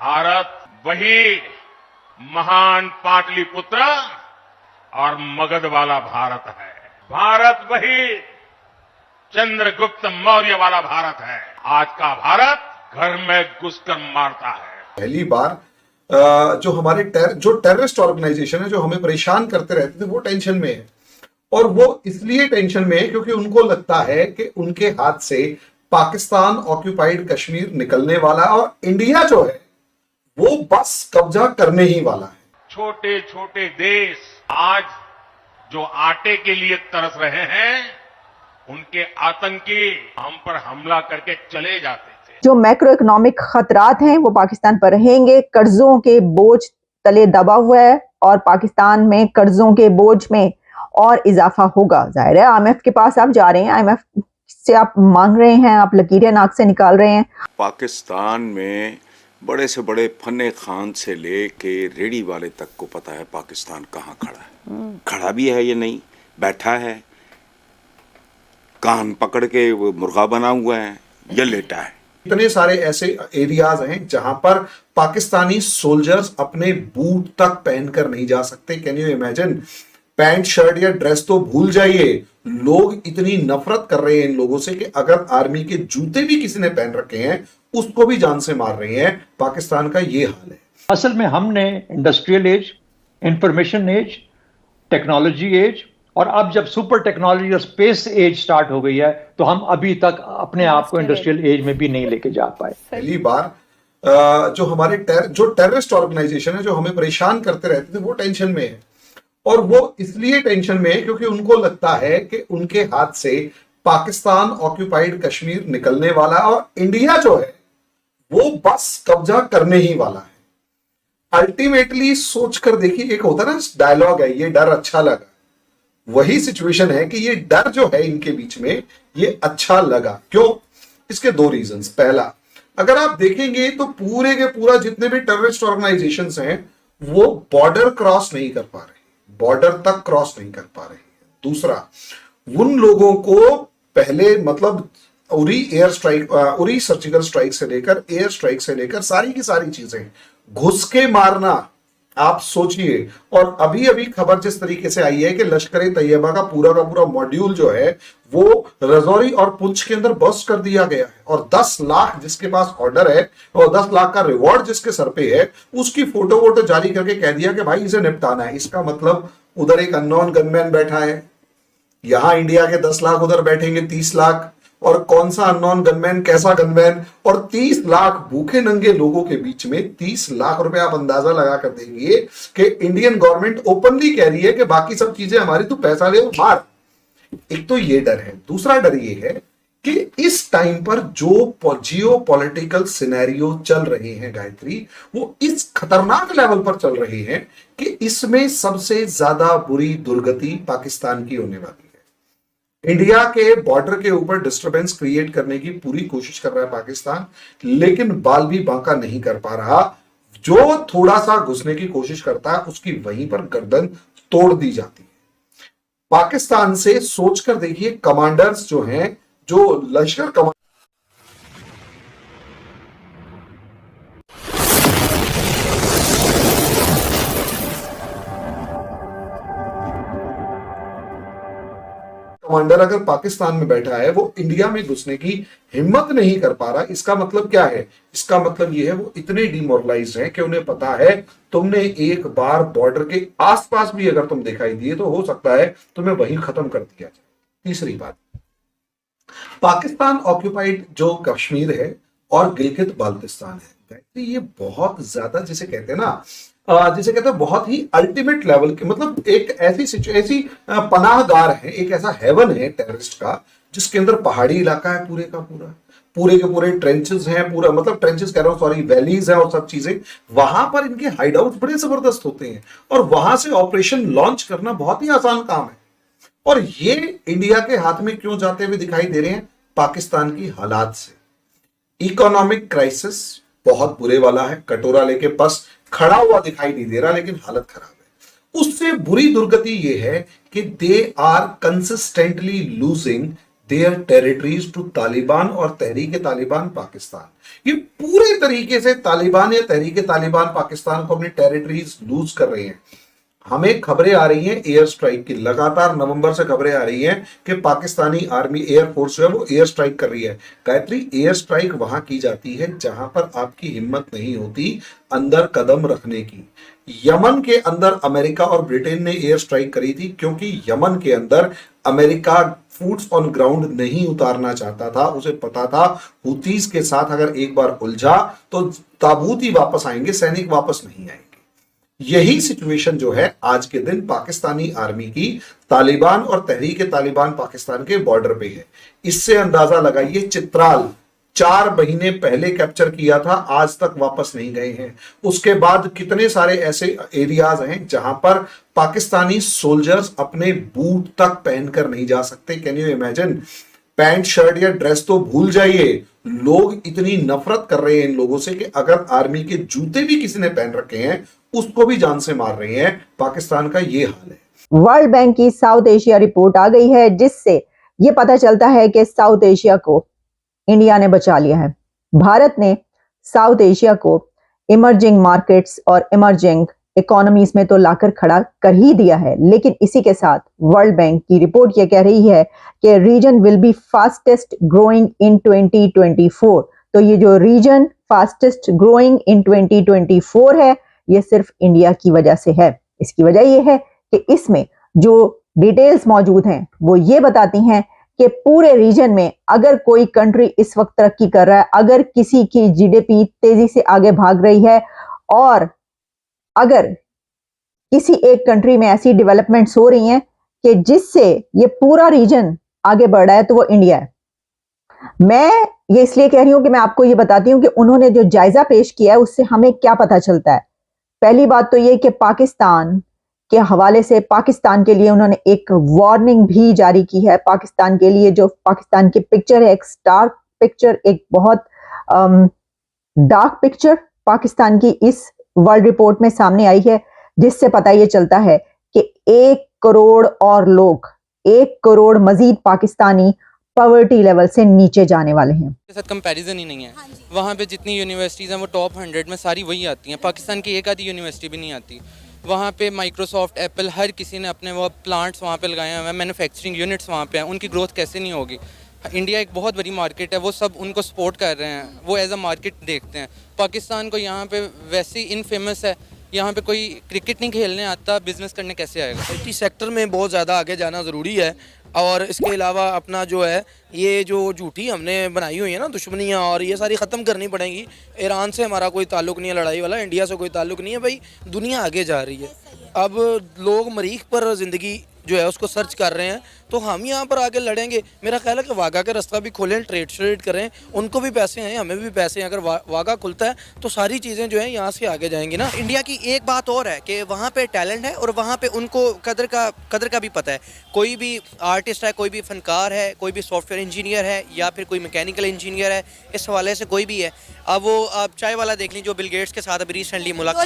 भारत वही महान पाटलिपुत्र और मगध वाला भारत है। भारत वही चंद्रगुप्त मौर्य वाला भारत है। आज का भारत घर में घुसकर मारता है। पहली बार जो हमारे जो टेररिस्ट ऑर्गेनाइजेशन है जो हमें परेशान करते रहते थे वो टेंशन में है। और वो इसलिए टेंशन में है क्योंकि उनको लगता है कि उनके हाथ से पाकिस्तान ऑक्यूपाइड कश्मीर निकलने वाला है और इंडिया जो है वो बस कब्जा करने ही वाला है। छोटे छोटे देश आज जो आटे के लिए तरस रहे हैं, उनके आतंकी हम पर हमला करके चले जाते थे। जो मैक्रो इकोनॉमिक खतरात हैं वो पाकिस्तान पर रहेंगे। कर्जों के बोझ तले दबा हुआ है और पाकिस्तान में कर्जों के बोझ में और इजाफा होगा। जाहिर है IMF के पास आप जा रहे हैं, IMF से आप मांग रहे हैं, आप लकीरें नाक से निकाल रहे हैं। पाकिस्तान में बड़े से बड़े फन्ने खान से लेके रेडी वाले तक को पता है पाकिस्तान कहाँ खड़ा है। खड़ा भी है ये नहीं, बैठा है, कान पकड़ के वो मुर्गा बना हुआ है या लेटा है। इतने सारे ऐसे एरियाज हैं जहां पर पाकिस्तानी सोल्जर्स अपने बूट तक पहनकर नहीं जा सकते। Can you imagine? Pant shirt या ड्रेस तो भूल जाइए, लोग इतनी नफरत कर रहे हैं इन लोगों से कि अगर आर्मी के जूते भी किसी ने पहन रखे हैं उसको भी जान से मार रहे हैं। पाकिस्तान का ये हाल है। असल में हमने industrial age, information age, technology age और अब जब सुपर टेक्नोलॉजी और स्पेस एज स्टार्ट हो गई है तो हम अभी तक अपने आप को इंडस्ट्रियल एज में भी नहीं लेके जा पाए। पहली बार जो हमारे जो टेररिस्ट ऑर्गेनाइजेशन है जो हमें परेशान करते रहते थे वो टेंशन में है। और वो इसलिए टेंशन में है क्योंकि उनको लगता है कि उनके हाथ से पाकिस्तान ऑक्यूपाइड कश्मीर निकलने वाला है और इंडिया जो है वो बस कब्जा करने ही वाला है। अल्टीमेटली सोच कर देखिए, एक होता है ना डायलॉग है, ये डर अच्छा लगा। वही सिचुएशन है कि ये डर जो है इनके बीच में ये अच्छा लगा। क्यों? इसके दो रीजंस। पहला, अगर आप देखेंगे तो पूरे के पूरा जितने भी टेररिस्ट ऑर्गेनाइजेशंस हैं वो बॉर्डर क्रॉस नहीं कर पा रहे, बॉर्डर तक क्रॉस नहीं कर पा रहे हैं। दूसरा, उन लोगों को पहले मतलब उरी सर्जिकल स्ट्राइक से लेकर एयर स्ट्राइक से लेकर सारी की सारी चीजें घुस के मारना, आप सोचिए। और अभी अभी खबर जिस तरीके से आई है कि लश्कर तैयबा का पूरा मॉड्यूल जो है वो रजौरी और पुंछ के अंदर बस्ट कर दिया गया है और 10 लाख जिसके पास ऑर्डर है और 10 लाख का रिवॉर्ड जिसके सर पे है उसकी फोटो वोटो जारी करके कह दिया कि भाई इसे निपटाना है। इसका मतलब उधर एक अननोन गनमैन बैठा है, यहां इंडिया के 10 लाख, उधर बैठेंगे 30 लाख। और कौन सा अननोन गनमैन, कैसा गनमैन? और 30 लाख भूखे नंगे लोगों के बीच में 30 लाख रुपए आप अंदाजा लगा कर देंगे कि इंडियन गवर्नमेंट ओपनली कह रही है कि बाकी सब चीजें हमारी, तू पैसा ले और मार। एक तो ये डर है। दूसरा डर ये है कि इस टाइम पर जो जियो पॉलिटिकल सिनेरियो चल रहे हैं गायत्री, वो इस खतरनाक लेवल पर चल रहे हैं कि इसमें सबसे ज्यादा बुरी दुर्गति पाकिस्तान की होने वाली है। इंडिया के बॉर्डर के ऊपर डिस्टरबेंस क्रिएट करने की पूरी कोशिश कर रहा है पाकिस्तान, लेकिन बाल भी बांका नहीं कर पा रहा। जो थोड़ा सा घुसने की कोशिश करता है उसकी वहीं पर गर्दन तोड़ दी जाती है। पाकिस्तान से सोचकर देखिए, कमांडर्स जो हैं, जो लश्कर कमांडर अगर पाकिस्तान में बैठा है वो इंडिया में घुसने की हिम्मत नहीं कर पा रहा। इसका मतलब क्या है? इसका मतलब ये है वो इतने डिमोरलाइज हैं कि उन्हें पता है तुमने एक बार बॉर्डर के आसपास भी अगर तुम दिखाई दिए तो हो सकता है तुम्हें वहीं खत्म कर दिया जाए। तीसरी बात, पाकिस्तान ऑक्यूपाइड जो कश्मीर है और गिलगित बाल्टिस्तान है, ये बहुत ज्यादा जिसे कहते हैं ना, जिसे कहते हैं बहुत ही अल्टीमेट लेवल के, मतलब एक ऐसी पनाहगार है, एक ऐसा हेवन है टेररिस्ट का, जिसके अंदर पहाड़ी इलाका है पूरे के पूरे ट्रेंचेस हैं, पूरा मतलब ट्रेंचेस कह रहा हूं, सॉरी, वैलीज हैं और सब चीजें। वहां पर इनके हाइड आउट बड़े जबरदस्त होते हैं और वहां से ऑपरेशन लॉन्च करना बहुत ही आसान काम है। और ये इंडिया के हाथ में क्यों जाते हुए दिखाई दे रहे हैं? पाकिस्तान की हालात से। इकोनॉमिक क्राइसिस बहुत बुरे वाला है, कटोरा लेके बस खड़ा हुआ दिखाई नहीं दे रहा, लेकिन हालत खराब है। उससे बुरी दुर्गति यह है कि they are consistently losing their territories to Taliban और तहरीक तालिबान पाकिस्तान। ये पूरे तरीके से तालिबान या तहरीक तालिबान पाकिस्तान को अपनी टेरिटरीज लूज कर रहे हैं। हमें खबरें आ रही हैं एयर स्ट्राइक की, लगातार नवंबर से खबरें आ रही हैं कि पाकिस्तानी आर्मी एयर फोर्स जो है वो एयर स्ट्राइक कर रही है। गायत्री, एयर स्ट्राइक वहां की जाती है जहां पर आपकी हिम्मत नहीं होती अंदर कदम रखने की। यमन के अंदर अमेरिका और ब्रिटेन ने एयर स्ट्राइक करी थी क्योंकि यमन के अंदर अमेरिका फूट्स ऑन ग्राउंड नहीं उतारना चाहता था। उसे पता था हुतीज के साथ अगर एक बार उलझा तो ताबूत ही वापस आएंगे, सैनिक वापस नहीं आएंगे। यही सिचुएशन जो है आज के दिन पाकिस्तानी आर्मी की तालिबान और तहरीक तालिबान पाकिस्तान के बॉर्डर पे है। इससे अंदाजा लगाइए, चित्राल 4 महीने पहले कैप्चर किया था, आज तक वापस नहीं गए हैं। उसके बाद कितने सारे ऐसे एरियाज हैं जहां पर पाकिस्तानी सोल्जर्स अपने बूट तक पहनकर नहीं जा सकते। Can you imagine? Pant shirt या ड्रेस तो भूल जाइए, लोग इतनी नफरत कर रहे हैं इन लोगों से कि अगर आर्मी के जूते भी किसी ने पहन रखे हैं उसको भी जान से मार रहे हैं। पाकिस्तान का ये हाल है। वर्ल्ड बैंक की साउथ एशिया रिपोर्ट आ गई है जिससे यह पता चलता है कि साउथ एशिया को इंडिया ने बचा लिया है। भारत ने साउथ एशिया को इमर्जिंग मार्केट्स और इमर्जिंग इकोनॉमीज में तो लाकर खड़ा कर ही दिया है, लेकिन इसी के साथ वर्ल्ड बैंक की रिपोर्ट यह कह रही है कि region will be fastest growing in 2024। तो ये जो रीजन फास्टेस्ट ग्रोइंग इन 2024 है ये सिर्फ इंडिया की वजह से है। इसकी वजह यह है कि इसमें जो डिटेल्स मौजूद हैं वो ये बताती हैं कि पूरे रीजन में अगर कोई कंट्री इस वक्त तरक्की कर रहा है, अगर किसी की जीडीपी तेजी से आगे भाग रही है और अगर किसी एक कंट्री में ऐसी डेवलपमेंट्स हो रही हैं कि जिससे ये पूरा रीजन आगे बढ़ रहा है तो वो इंडिया है। मैं ये इसलिए कह रही हूं कि मैं आपको ये बताती हूं कि उन्होंने जो जायजा पेश किया है उससे हमें क्या पता चलता है। पहली बात तो ये कि पाकिस्तान के हवाले से पाकिस्तान के लिए उन्होंने एक वार्निंग भी जारी की है। पाकिस्तान के लिए जो पाकिस्तान की पिक्चर है, एक स्टार पिक्चर, एक बहुत डार्क पिक्चर पाकिस्तान की इस वर्ल्ड रिपोर्ट में सामने आई है, जिससे पता ये चलता है कि 1 करोड़ और लोग, 1 करोड़ मजीद पाकिस्तानी पॉवर्टी लेवल से नीचे जाने वाले हैं। के साथ कंपैरिजन ही नहीं है। वहाँ पे जितनी यूनिवर्सिटीज़ हैं वो टॉप 100 में सारी वही आती हैं। पाकिस्तान की एक आधी यूनिवर्सिटी भी नहीं आती। वहाँ पे माइक्रोसॉफ्ट, एप्पल, हर किसी ने अपने वो प्लांट्स वहाँ पे लगाए हुए हैं, मैन्युफैक्चरिंग यूनिट्स वहाँ पे हैं। उनकी ग्रोथ कैसे नहीं होगी? इंडिया एक बहुत बड़ी मार्केट है, वो सब उनको सपोर्ट कर रहे हैं, वो एज अ मार्केट देखते हैं। पाकिस्तान को यहाँ पे वैसे ही इनफेमस है, यहाँ पे कोई क्रिकेट नहीं खेलने आता, बिजनेस करने कैसे आएगा? आईटी सेक्टर में बहुत ज़्यादा आगे जाना ज़रूरी है। और इसके अलावा अपना जो है ये जो झूठी हमने बनाई हुई है ना दुश्मनियाँ, और ये सारी ख़त्म करनी पड़ेंगी। ईरान से हमारा कोई ताल्लुक़ नहीं है लड़ाई वाला, इंडिया से कोई ताल्लुक़ नहीं है भाई। दुनिया आगे जा रही है, अब लोग मरीख पर ज़िंदगी जो है उसको सर्च कर रहे हैं, तो हम यहाँ पर आके लड़ेंगे। मेरा ख्याल है कि वाघा का रास्ता भी खोलें, ट्रेड श्रेड करें, उनको भी पैसे हैं, हमें भी पैसे हैं। अगर वाघा खुलता है तो सारी चीज़ें जो है यहाँ से आगे जाएंगी ना। इंडिया की एक बात और है कि वहाँ पे टैलेंट है और वहाँ पे उनको कदर का भी पता है। कोई भी आर्टिस्ट है, कोई भी फनकार है, कोई भी सॉफ्टवेयर इंजीनियर है या फिर कोई मैकेनिकल इंजीनियर है, इस हवाले से कोई भी है। अब वो आप चाय वाला देख लीजिए जो बिल गेट्स के साथ अभी रिसेंटली मुलाकात